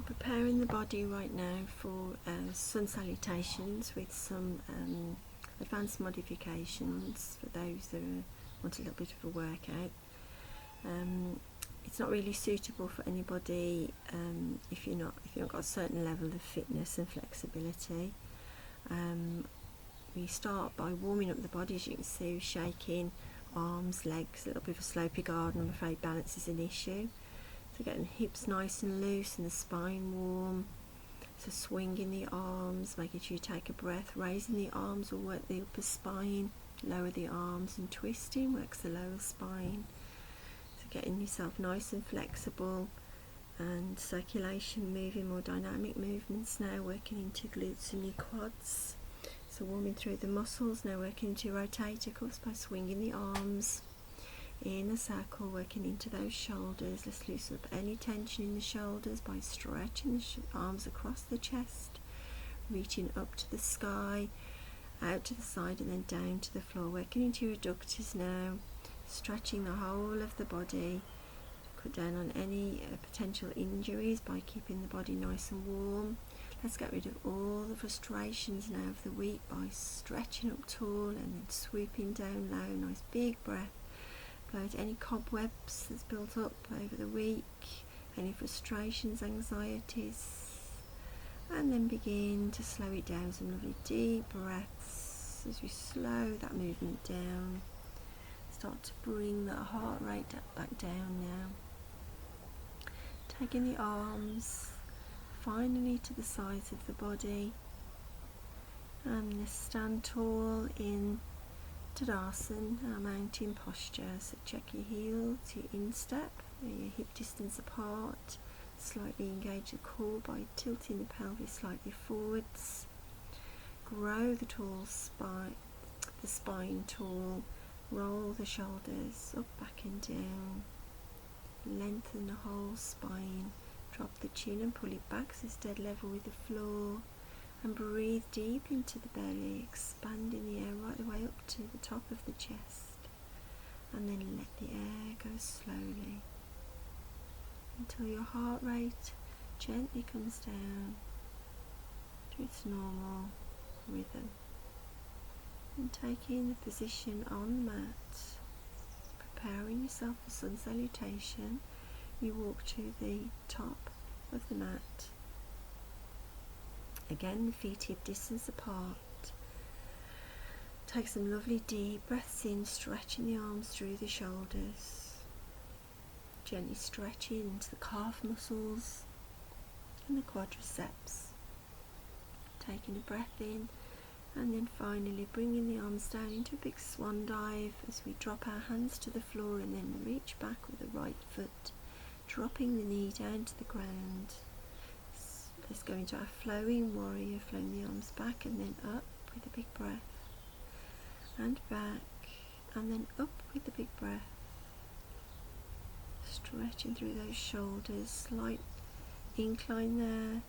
Preparing the body right now for sun salutations with some advanced modifications for those that want a little bit of a workout. It's not really suitable for anybody if you've not got a certain level of fitness and flexibility. We start by warming up the body, as you can see, shaking arms, legs, a little bit of a slopey garden. I'm afraid balance is an issue. So getting the hips nice and loose and the spine warm. So swinging the arms, making sure you take a breath, raising the arms will work the upper spine, lower the arms and twisting works the lower spine. So getting yourself nice and flexible and circulation moving, more dynamic movements now, working into glutes and your quads. So warming through the muscles, now working into rotator cuffs by swinging the arms in a circle, working into those shoulders. Let's loosen up any tension in the shoulders by stretching the arms across the chest, reaching up to the sky, out to the side and then down to the floor, working into your adductors now, stretching the whole of the body. Cut down on any potential injuries by keeping the body nice and warm. Let's get rid of all the frustrations now of the week by stretching up tall and then swooping down low. Nice big breath. Blow out any cobwebs that's built up over the week, any frustrations, anxieties, and then begin to slow it down. Some lovely deep breaths as we slow that movement down. Start to bring that heart rate back down now. Taking the arms finally to the sides of the body, and let's stand tall in Tadasana, our mountain posture. So check your heel to your instep, your hip distance apart. Slightly engage the core by tilting the pelvis slightly forwards. Grow the spine tall. Roll the shoulders up, back and down. Lengthen the whole spine. Drop the chin and pull it back so it's dead level with the floor. And breathe deep into the belly, expanding the air right the way up to the top of the chest. And then let the air go slowly until your heart rate gently comes down to its normal rhythm. And taking the position on the mat, preparing yourself for sun salutation, you walk to the top of the mat. Again, the feet hip distance apart. Take some lovely deep breaths in, stretching the arms through the shoulders. Gently stretching into the calf muscles and the quadriceps. Taking a breath in and then finally bringing the arms down into a big swan dive as we drop our hands to the floor and then reach back with the right foot, dropping the knee down to the ground. Let's go into our flowing warrior, flowing the arms back and then up with a big breath, and back and then up with a big breath, stretching through those shoulders, slight incline there,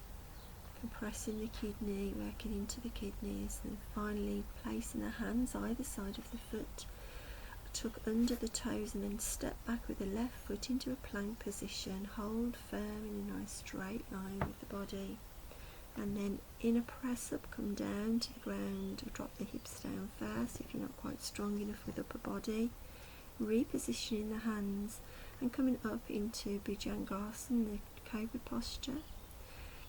compressing the kidney, working into the kidneys, and then finally placing the hands either side of the foot, tuck under the toes and then step back with the left foot into a plank position. Hold firm in a nice straight line with the body, and then in a press up come down to the ground. Drop the hips down first if you're not quite strong enough with upper body, repositioning the hands and coming up into Bhujangasana, the cobra posture,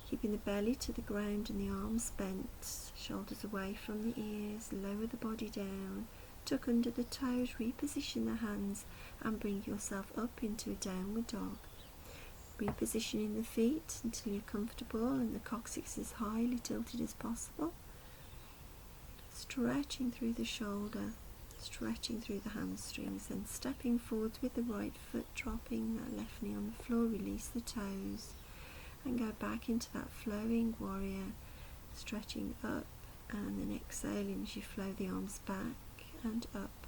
keeping the belly to the ground and the arms bent, shoulders away from the ears. Lower the body down, tuck under the toes, reposition the hands and bring yourself up into a downward dog. Repositioning the feet until you're comfortable and the coccyx is highly tilted as possible. Stretching through the shoulder, stretching through the hamstrings, and stepping forwards with the right foot, dropping that left knee on the floor. Release the toes and go back into that flowing warrior, stretching up and then exhaling as you flow the arms back and up,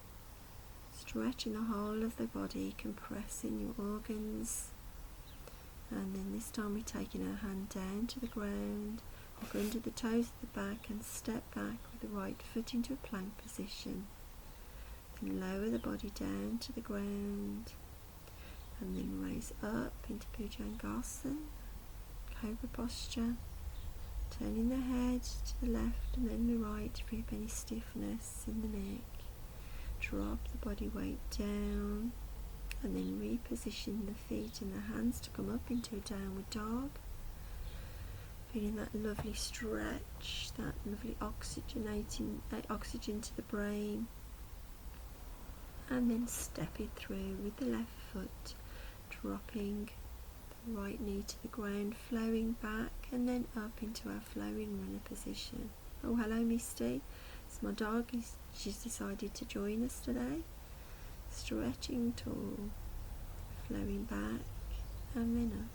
stretching the whole of the body, compressing your organs. And then this time we're taking our hand down to the ground, walk under the toes at the back and step back with the right foot into a plank position. Then lower the body down to the ground and then raise up into Bhujangasana, Cobra posture. Turning the head to the left and then the right to free up any stiffness in the neck. Drop the body weight down and then reposition the feet and the hands to come up into a downward dog. Feeling that lovely stretch, that lovely oxygen to the brain. And then step it through with the left foot, dropping the right knee to the ground, flowing back and then up into our flowing runner position. Oh, hello Misty. It's my dog. She's decided to join us today. Stretching tall, flowing back and then up.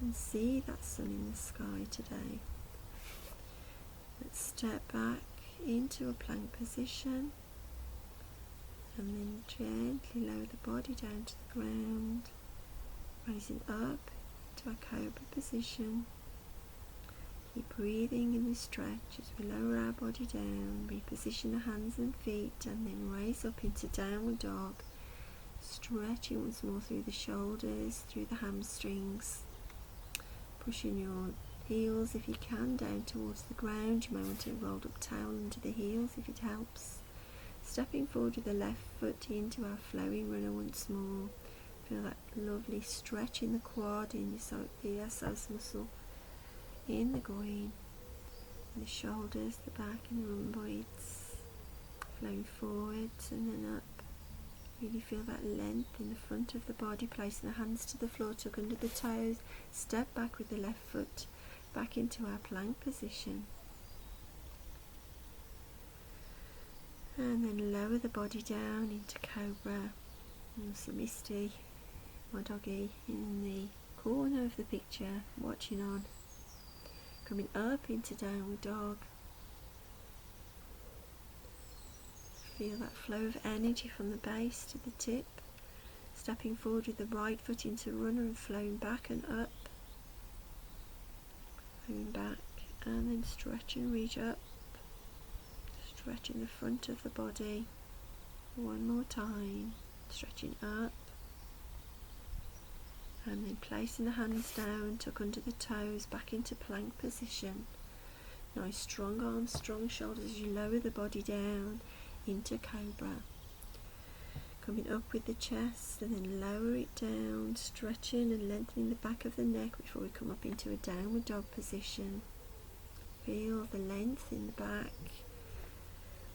And see that sun in the sky today. Let's step back into a plank position and then gently lower the body down to the ground, rising up to a cobra position. Keep breathing in this stretch as we lower our body down, reposition the hands and feet and then raise up into downward dog, stretching once more through the shoulders, through the hamstrings, pushing your heels if you can down towards the ground. You may want a rolled up towel under the heels if it helps. Stepping forward with the left foot into our flowing runner once more. Feel that lovely stretch in the quad, in the psoas muscle, in the groin, in the shoulders, the back and the rhomboids, flowing forwards and then up. Really feel that length in the front of the body, placing the hands to the floor, tuck under the toes, step back with the left foot, back into our plank position. And then lower the body down into cobra. You'll see Misty, my doggy, in the corner of the picture, watching on. Coming up into downward dog. Feel that flow of energy from the base to the tip. Stepping forward with the right foot into runner and flowing back and up. Flowing back and then stretch and reach up. Stretching the front of the body. One more time. Stretching up. And then placing the hands down, tuck under the toes, back into plank position. Nice strong arms, strong shoulders as you lower the body down into cobra. Coming up with the chest and then lower it down, stretching and lengthening the back of the neck before we come up into a downward dog position. Feel the length in the back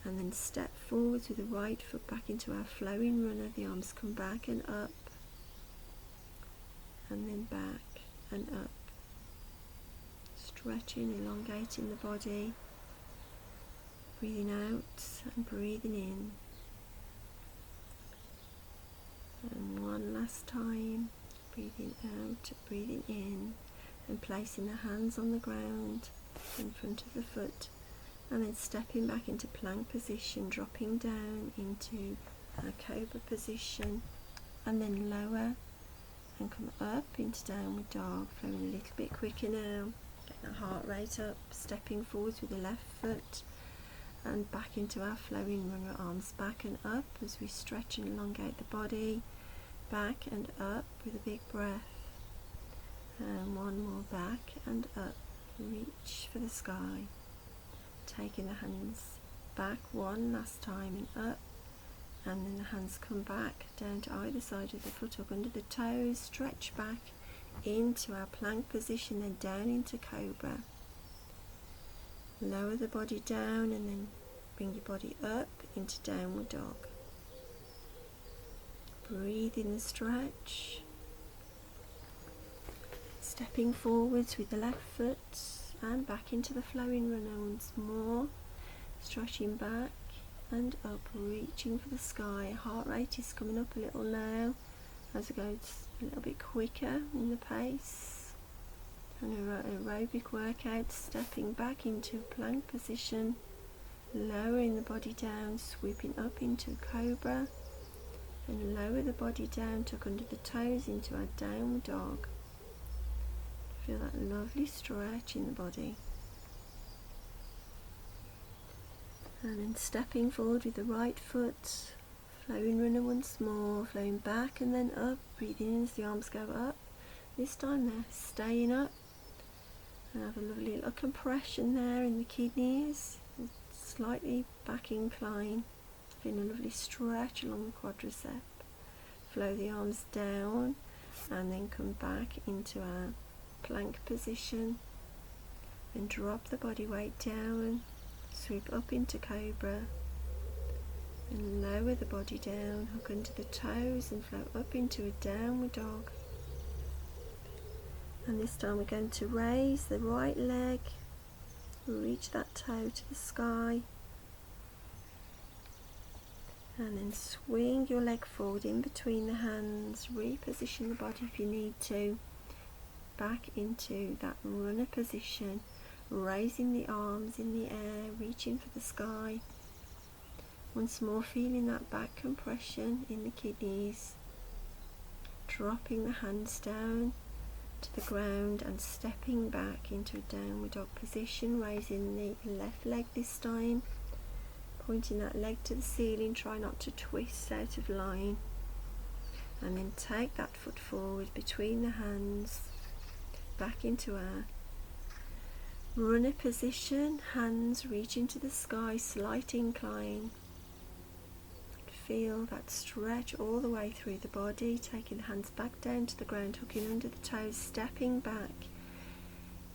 and then step forwards with the right foot back into our flowing runner. The arms come back and up and then back and up. Stretching, elongating the body. Breathing out and breathing in. And one last time, breathing out, breathing in, and placing the hands on the ground in front of the foot, and then stepping back into plank position, dropping down into a cobra position, and then lower and come up into downward dog, flowing a little bit quicker now, getting our heart rate up, stepping forwards with the left foot, and back into our flowing runner, arms back and up as we stretch and elongate the body, back and up with a big breath, and one more back and up, reach for the sky, taking the hands back one last time and up, and then the hands come back down to either side of the foot, up under the toes, stretch back into our plank position, then down into cobra. Lower the body down and then bring your body up into downward dog. Breathe in the stretch. Stepping forwards with the left foot and back into the flowing runner once more. Stretching back and up, reaching for the sky. Heart rate is coming up a little now as it goes a little bit quicker in the pace. An aerobic workout, stepping back into plank position, lowering the body down, sweeping up into cobra, and lower the body down, tuck under the toes into our downward dog. Feel that lovely stretch in the body. And then stepping forward with the right foot, flowing runner once more, flowing back and then up, breathing in as the arms go up, This time they're staying up, and have a lovely little compression there in the kidneys, slightly back incline, feeling a lovely stretch along the quadricep. Flow the arms down and then come back into our plank position, then drop the body weight down, sweep up into cobra, and lower the body down, hook under the toes and float up into a downward dog. And this time we're going to raise the right leg, reach that toe to the sky, and then swing your leg forward in between the hands, reposition the body if you need to, back into that runner position, raising the arms in the air, reaching for the sky. Once more, feeling that back compression in the kidneys, dropping the hands down to the ground and stepping back into a downward dog position, raising the left leg this time, pointing that leg to the ceiling, try not to twist out of line, and then take that foot forward between the hands, back into our runner position, hands reaching to the sky, slight incline. Feel that stretch all the way through the body, taking the hands back down to the ground, hooking under the toes, stepping back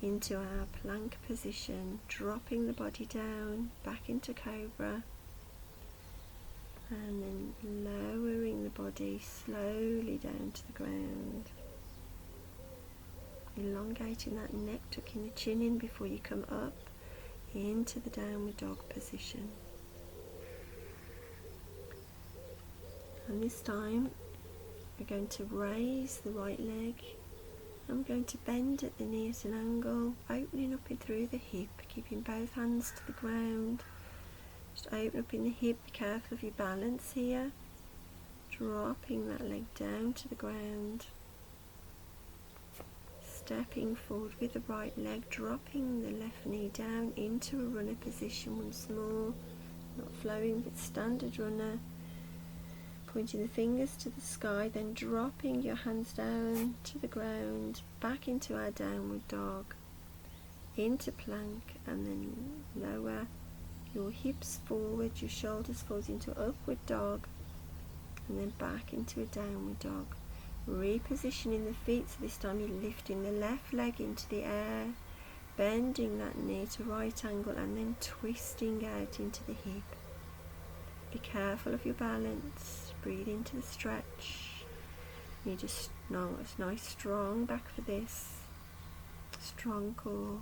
into our plank position, dropping the body down, back into cobra, and then lowering the body slowly down to the ground. Elongating that neck, tucking the chin in before you come up into the downward dog position. And this time we're going to raise the right leg, and we're going to bend at the knee at an angle, opening up and through the hip, keeping both hands to the ground. Just open up in the hip, be careful of your balance here, dropping that leg down to the ground, stepping forward with the right leg, dropping the left knee down into a runner position once more, not flowing but standard runner. Pointing the fingers to the sky, then dropping your hands down to the ground, back into our downward dog, into plank, and then lower your hips forward, your shoulders forward into upward dog, and then back into a downward dog. Repositioning the feet, so this time you're lifting the left leg into the air, bending that knee to right angle, and then twisting out into the hip. Be careful of your balance. Breathe into the stretch. You just know it's nice strong back for this. Strong core.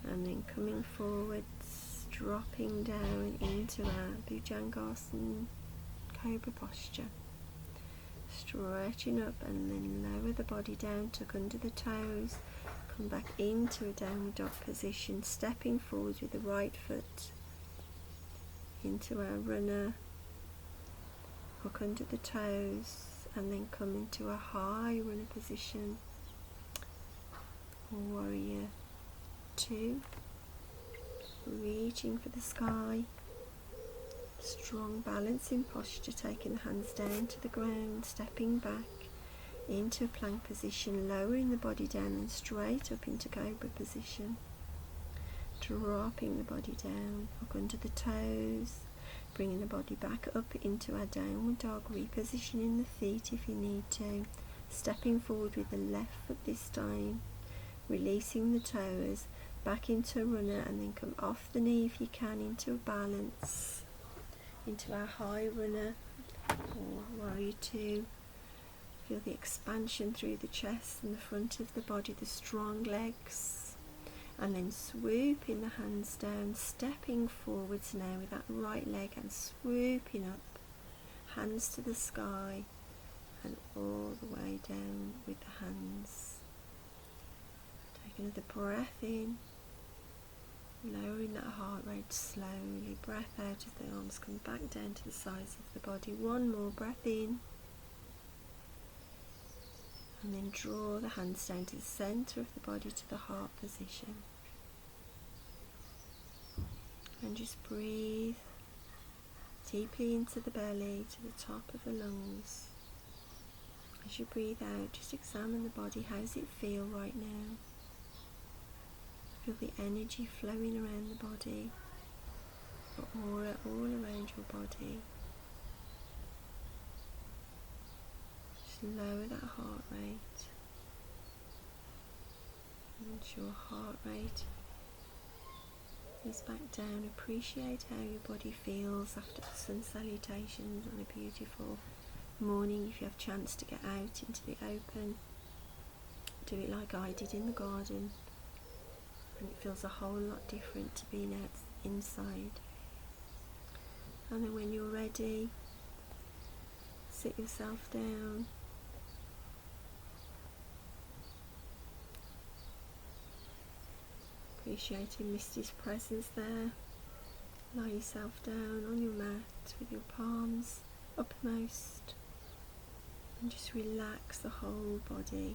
And then coming forwards, dropping down into our Bhujangasana cobra posture. Stretching up and then lower the body down, tuck under the toes. Come back into a downward dog position, stepping forward with the right foot into our runner, hook under the toes, and then come into a high runner position, warrior 2, reaching for the sky, strong balancing posture, taking the hands down to the ground, stepping back into a plank position, lowering the body down and straight up into cobra position, dropping the body down, hook under the toes, bringing the body back up into our downward dog, repositioning the feet if you need to, stepping forward with the left foot this time, releasing the toes, back into a runner, and then come off the knee if you can into a balance, into our high runner or warrior 2. Feel the expansion through the chest and the front of the body, the strong legs, and then swooping the hands down, stepping forwards now with that right leg and swooping up, hands to the sky and all the way down with the hands. Take another breath in, lowering that heart rate slowly, breath out as the arms come back down to the sides of the body. One more breath in, and then draw the hands down to the centre of the body, to the heart position, and just breathe deeply into the belly, to the top of the lungs, As you breathe out, just examine the body. How does it feel right now? Feel the energy flowing around the body, the aura all around your body. Just lower that heart rate. Once your heart rate is back down, appreciate how your body feels after the sun salutations on a beautiful morning. If you have a chance to get out into the open, do it like I did in the garden, and it feels a whole lot different to being out inside. And then when you're ready, sit yourself down. Appreciating Misty's presence there. Lie yourself down on your mat with your palms uppermost and just relax the whole body,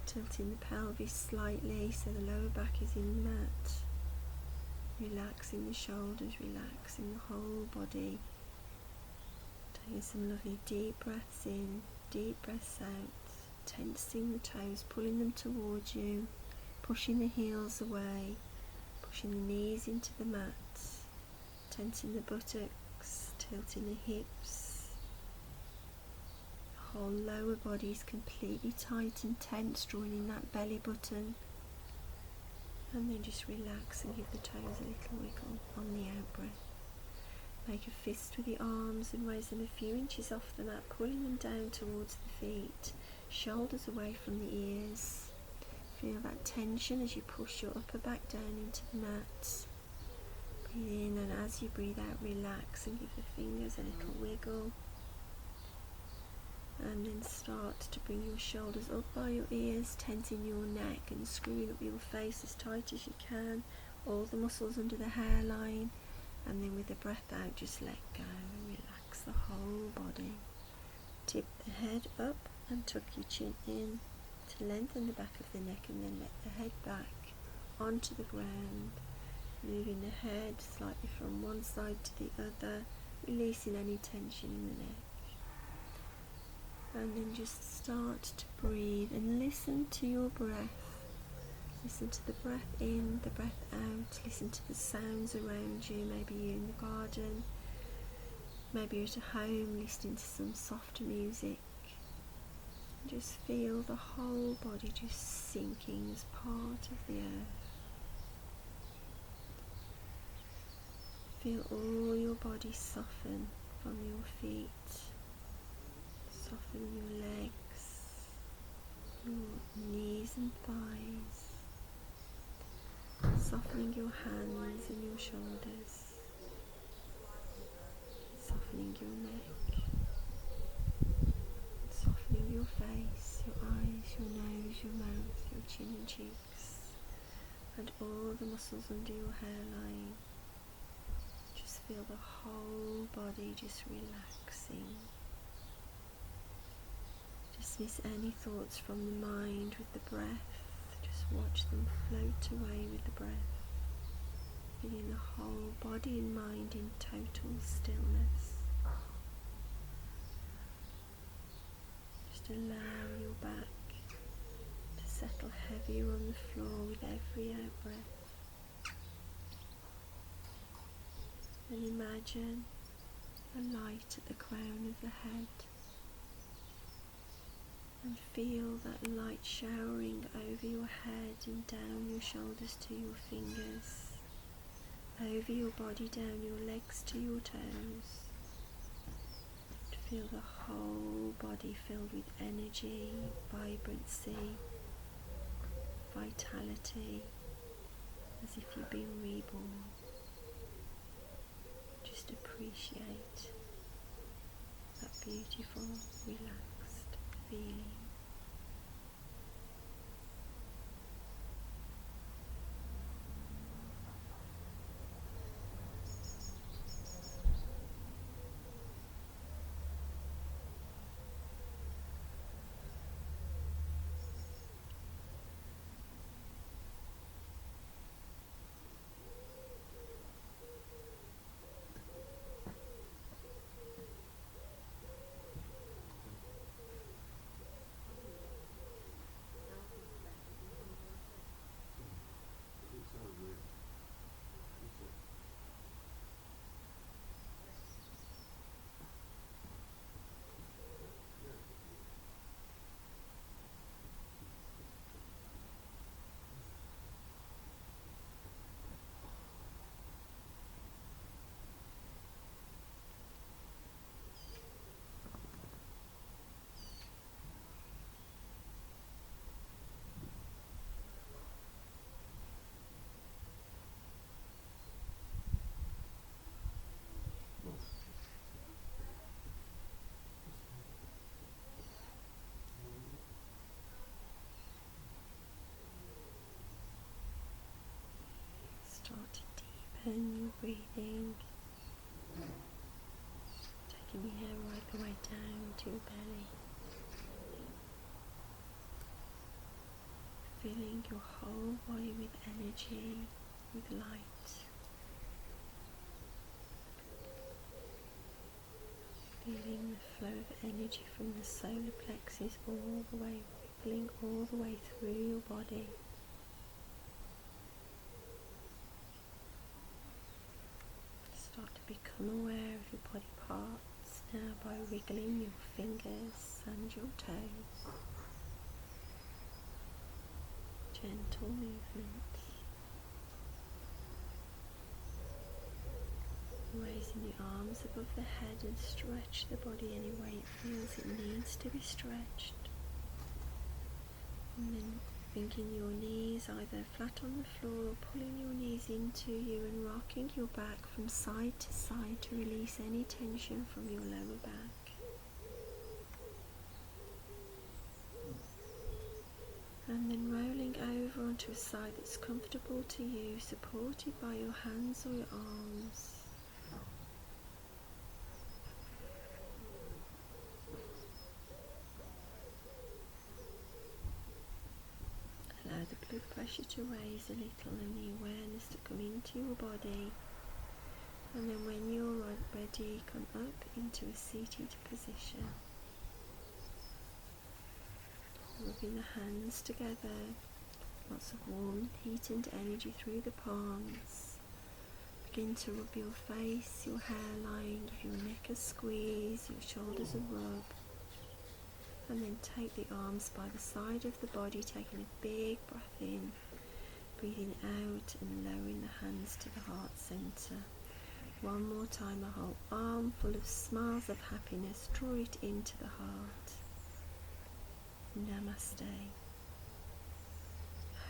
tilting the pelvis slightly so the lower back is in the mat, relaxing the shoulders, relaxing the whole body, taking some lovely deep breaths in, deep breaths out, tensing the toes, pulling them towards you, pushing the heels away, pushing the knees into the mat, tensing the buttocks, tilting the hips. The whole lower body is completely tight and tense, drawing in that belly button. And then just relax and give the toes a little wiggle on the out breath. Make a fist with the arms and raise them a few inches off the mat, pulling them down towards the feet, shoulders away from the ears. Feel that tension as you push your upper back down into the mat. Breathe in, and as you breathe out, relax and give the fingers a little wiggle. And then start to bring your shoulders up by your ears, tensing your neck and screwing up your face as tight as you can, all the muscles under the hairline. And then with the breath out, just let go and relax the whole body. Tip the head up and tuck your chin in to lengthen the back of the neck, and then let the head back onto the ground, moving the head slightly from one side to the other, releasing any tension in the neck. And then just start to breathe and listen to your breath. Listen to the breath in, the breath out. Listen to the sounds around you. Maybe you're in the garden, maybe you're at home listening to some softer music. Just feel the whole body just sinking as part of the earth. Feel all your body soften from your feet, soften your legs, your knees and thighs, softening your hands and your shoulders, softening your neck, softening your face, your eyes, your nose, your mouth, your chin and cheeks, and all the muscles under your hairline. Just feel the whole body just relaxing. Dismiss any thoughts from the mind with the breath. Just watch them float away with the breath. Feeling the whole body and mind in total stillness. Just allow your back to settle heavier on the floor with every out breath. And imagine a light at the crown of the head. And feel that light showering over your head and down your shoulders to your fingers, over your body, down your legs to your toes. To feel the whole body filled with energy, vibrancy, vitality, as if you've been reborn. Just appreciate that beautiful, relaxed feeling. breathing, taking me here right the way down to your belly, filling your whole body with energy, with light, feeling the flow of energy from the solar plexus all the way, rippling all the way through your body. Start to become aware of your body parts now by wiggling your fingers and your toes. Gentle movements. Raising the arms above the head and stretch the body any way it feels it needs to be stretched. And then bringing your knees either flat on the floor or pulling your knees into you and rocking your back from side to side to release any tension from your lower back. And then rolling over onto a side that's comfortable to you, supported by your hands or your arms. Allow the blood pressure to raise a little and the awareness to come into your body. And then when you're ready, come up into a seated position. Rubbing the hands together, lots of warm heat and energy through the palms. Begin to rub your face, your hairline, give your neck a squeeze, your shoulders a rub. And then take the arms by the side of the body, taking a big breath in, breathing out and lowering the hands to the heart center. One more time, a whole arm full of smiles of happiness, draw it into the heart. Namaste.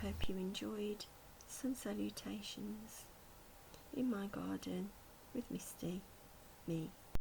I hope you enjoyed Sun Salutations in my garden with Misty, me.